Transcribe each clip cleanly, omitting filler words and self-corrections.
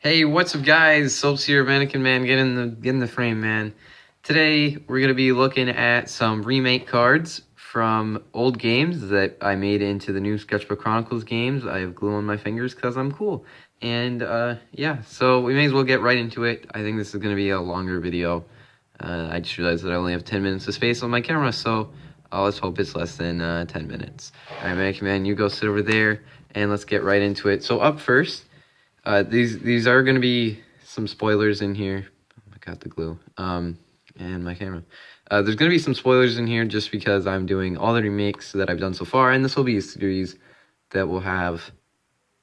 Hey, what's up, guys? Soaps here, Mannequin Man. Get in the frame, man. Today we're gonna be looking at some remake cards from old games that I made into the new SketchBook Chronicles games. I have glue on my fingers because I'm cool. And yeah, so we may as well get right into it. I think this is gonna be a longer video. I just realized that I only have 10 minutes of space on my camera, so let's hope it's less than 10 minutes. All right, Mannequin Man, you go sit over there, and let's get right into it. So up first. These are going to be some spoilers in here. I got the glue. And my camera. There's going to be some spoilers in here just because I'm doing all the remakes that I've done so far, and this will be a series that we'll have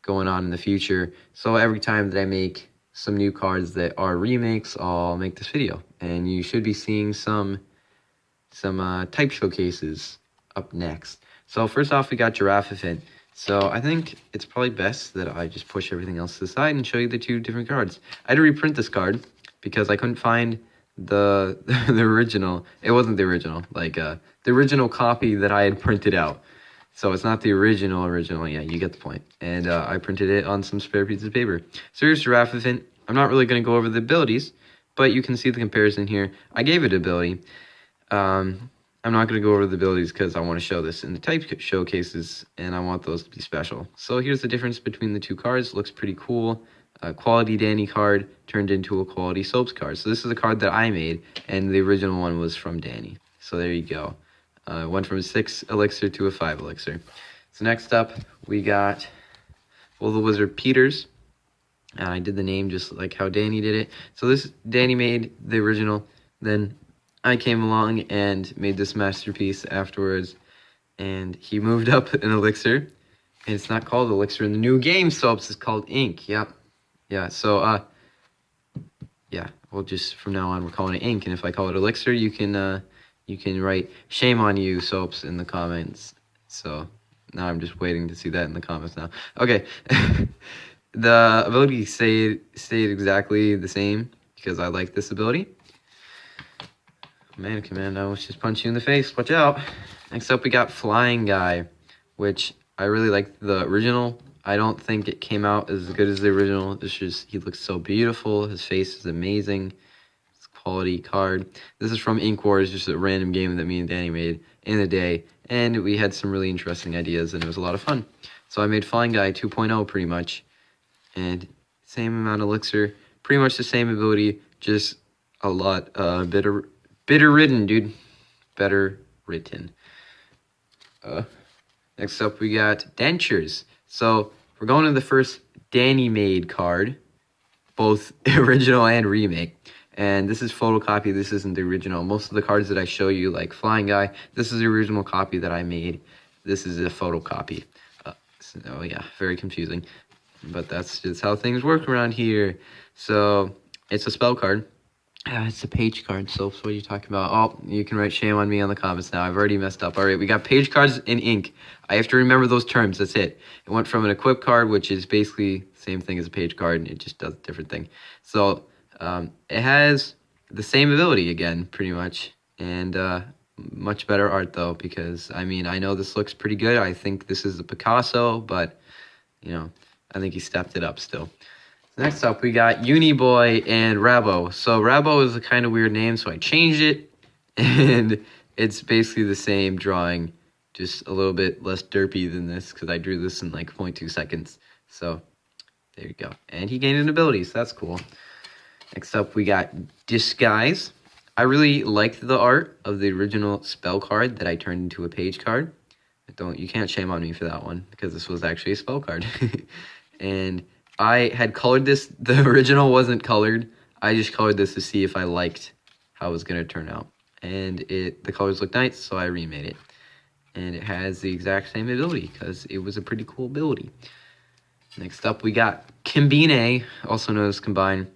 going on in the future. So every time that I make some new cards that are remakes, I'll make this video, and you should be seeing some type showcases up next. So first off, we got Giraffe. So I think it's probably best that I just push everything else to the side and show you the two different cards. I had to reprint this card because I couldn't find the the original. It wasn't the original, like the original copy that I had printed out. So it's not the original. Yeah, you get the point. And I printed it on some spare pieces of paper. So here's Giraffe. I'm not really going to go over the abilities, but you can see the comparison here. I gave it ability. I'm not going to go over the abilities because I want to show this in the type showcases, and I want those to be special. So here's the difference between the two cards. Looks pretty cool. A quality Danny card turned into a quality Soaps card. So this is a card that I made, and the original one was from Danny. So there you go. Went from a 6 elixir to a 5 elixir. So next up, we got Will the Wizard Peters. And I did the name just like how Danny did it. So this, Danny made the original, then I came along and made this masterpiece afterwards, and he moved up an elixir, and it's not called elixir in the new game, Soaps. It's called ink. Yep. Yeah, so, yeah, we'll just, from now on, we're calling it ink, and if I call it elixir, you can write, shame on you, Soaps, in the comments. So, now I'm just waiting to see that in the comments now. Okay. The ability stayed exactly the same, because I like this ability. Mannequin Man, I was just punch you in the face. Watch out. Next up, we got Flying Guy, which I really like the original. I don't think it came out as good as the original. It's just, he looks so beautiful. His face is amazing. It's a quality card. This is from Ink Wars, just a random game that me and Danny made in the day. And we had some really interesting ideas, and it was a lot of fun. So I made Flying Guy 2.0 pretty much. And same amount of elixir. Pretty much the same ability, just a lot better written, dude. Better written. Next up, we got Dentures. So we're going to the first Danny made card, both original and remake. And this is photocopy. This isn't the original. Most of the cards that I show you, like Flying Guy, this is the original copy that I made. This is a photocopy. So yeah, very confusing. But that's just how things work around here. So it's a spell card. It's a page card, so what are you talking about? Oh, you can write shame on me on the comments now. I've already messed up. All right, we got page cards in ink. I have to remember those terms. That's it. It went from an equip card, which is basically the same thing as a page card, and it just does a different thing. So it has the same ability again, pretty much, and much better art, though, because, I mean, I know this looks pretty good. I think this is a Picasso, but, you know, I think he stepped it up still. Next up, we got Uni Boy and Ravo. So Ravo is a kind of weird name, so I changed it, and it's basically the same drawing, just a little bit less derpy than this, because I drew this in like 0.2 seconds. So there you go. And he gained an ability, so that's cool. Next up, we got Disguise. I really liked the art of the original spell card that I turned into a page card. You can't shame on me for that one, because this was actually a spell card. And I had colored this. The original wasn't colored. I just colored this to see if I liked how it was going to turn out. And the colors look nice, so I remade it. And it has the exact same ability because it was a pretty cool ability. Next up, we got Combine, also known as Combine.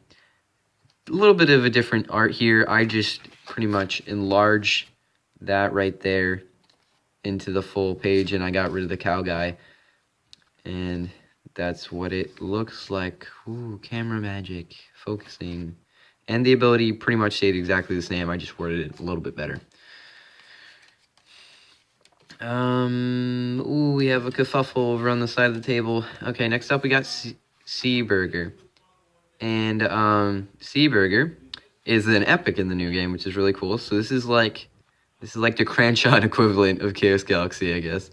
A little bit of a different art here. I just pretty much enlarged that right there into the full page, and I got rid of the cow guy. And that's what it looks like. Ooh, camera magic, focusing. And the ability pretty much stayed exactly the same. I just worded it a little bit better. Ooh, we have a kerfuffle over on the side of the table. Okay, next up we got Sea Burger. And Seaburger is an epic in the new game, which is really cool. So this is like the Cranshaw equivalent of Chaos Galaxy, I guess,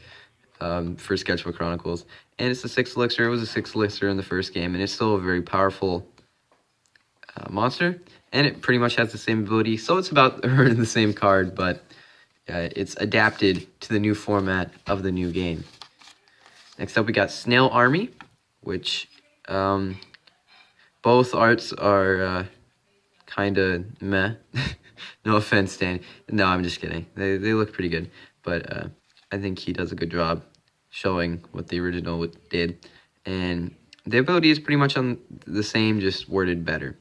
for SketchBook Chronicles. And it's a 6 elixir. It was a 6 elixir in the first game, and it's still a very powerful monster. And it pretty much has the same ability. So it's about the same card, but it's adapted to the new format of the new game. Next up, we got Snail Army, which both arts are kind of meh. No offense, Dan. No, I'm just kidding. They look pretty good, but I think he does a good job showing what the original did. And the ability is pretty much on the same, just worded better.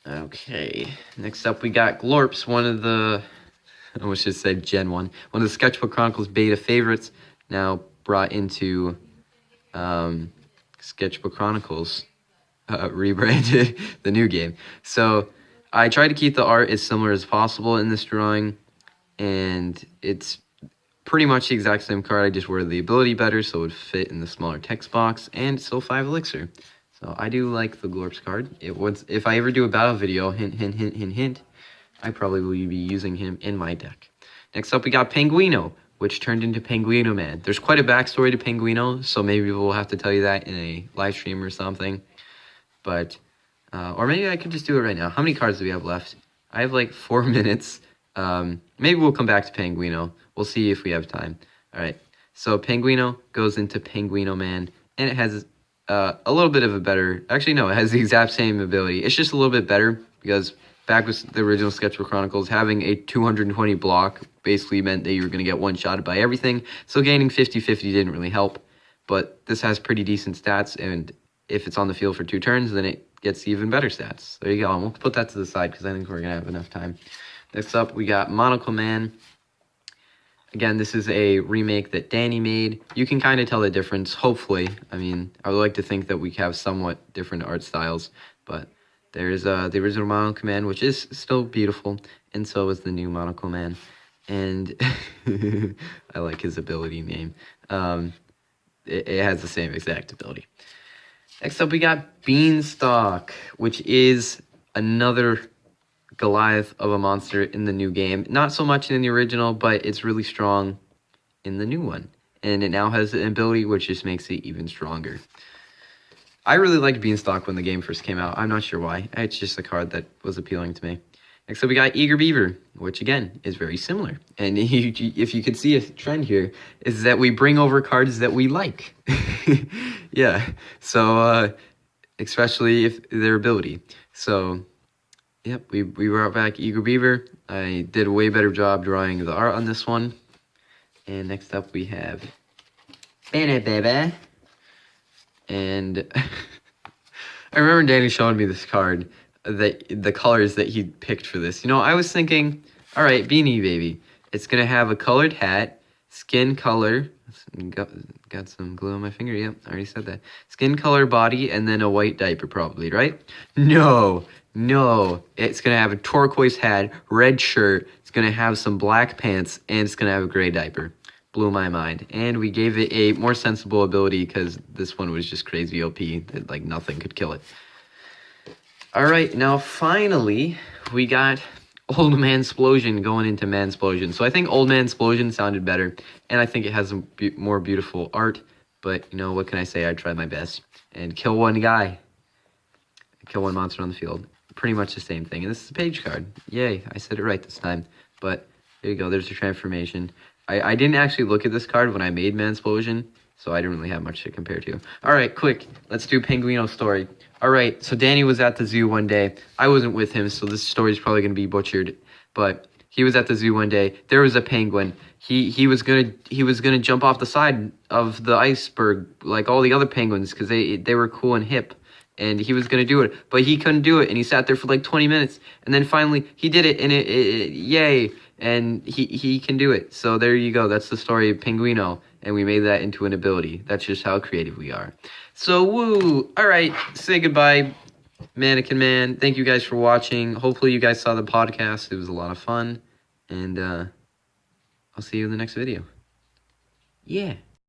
Okay, next up we got Glorps, one of the, I almost just said Gen 1, one of the SketchBook Chronicles beta favorites, now brought into SketchBook Chronicles, rebranded the new game. So I tried to keep the art as similar as possible in this drawing, and it's pretty much the exact same card. I just worded the ability better so it would fit in the smaller text box, and it's still 5 elixir. So I do like the Glorps card. If I ever do a battle video, hint, hint, hint, hint, hint, I probably will be using him in my deck. Next up, we got Penguino, which turned into Penguino Man. There's quite a backstory to Penguino, so maybe we'll have to tell you that in a live stream or something. But, or maybe I could just do it right now. How many cards do we have left? I have like 4 minutes. Maybe we'll come back to Penguino. We'll see if we have time. All right. So Penguino goes into Penguino Man, and it has a little bit of a better... Actually, no, it has the exact same ability. It's just a little bit better because back with the original SketchBook Chronicles, having a 220 block basically meant that you were going to get one-shotted by everything. So gaining 50-50 didn't really help. But this has pretty decent stats, and if it's on the field for 2 turns, then it gets even better stats. There you go. And we'll put that to the side because I think we're going to have enough time. Next up, we got Monocle Man. Again, this is a remake that Danny made. You can kind of tell the difference, hopefully. I mean, I would like to think that we have somewhat different art styles, but there's the original Monocle Man, which is still beautiful, and so is the new Monocle Man. And I like his ability name. It has the same exact ability. Next up, we got Beanstalk, which is another Goliath of a monster in the new game. Not so much in the original, but it's really strong in the new one. And it now has an ability which just makes it even stronger. I really liked Beanstalk when the game first came out. I'm not sure why. It's just a card that was appealing to me. Next up, we got Eager-Beaver, which again is very similar. And if you could see a trend here, is that we bring over cards that we like. Yeah. So, especially if their ability. So, yep, we brought back Eager-Beaver. I did a way better job drawing the art on this one. And next up we have Baby. And I remember Danny showing me this card, the colors that he picked for this. You know, I was thinking, all right, Beanie Baby. It's going to have a colored hat, skin color. Got some glue on my finger. Yep, I already said that. Skin color, body, and then a white diaper probably, right? No, it's going to have a turquoise hat, red shirt, it's going to have some black pants, and it's going to have a gray diaper. Blew my mind. And we gave it a more sensible ability because this one was just crazy OP that like nothing could kill it. Alright, now finally we got Old Man Explosion going into Man Explosion. So I think Old Man Explosion sounded better, and I think it has more beautiful art, but you know, what can I say? I tried my best. And kill one guy. Kill one monster on the field. Pretty much the same thing. And this is a page card. Yay, I said it right this time. But there you go, there's the transformation. I didn't actually look at this card when I made Man Explosion, so I didn't really have much to compare to. Alright, quick, let's do Penguino's story. Alright, so Danny was at the zoo one day. I wasn't with him, so this story is probably going to be butchered. But he was at the zoo one day. There was a penguin. He was gonna jump off the side of the iceberg like all the other penguins because they were cool and hip. And he was going to do it, but he couldn't do it, and he sat there for like 20 minutes, and then finally he did it, and yay, and he can do it. So there you go, that's the story of Penguino, and we made that into an ability. That's just how creative we are. So, woo! Alright, say goodbye, Mannequin Man. Thank you guys for watching. Hopefully you guys saw the podcast. It was a lot of fun, and I'll see you in the next video. Yeah.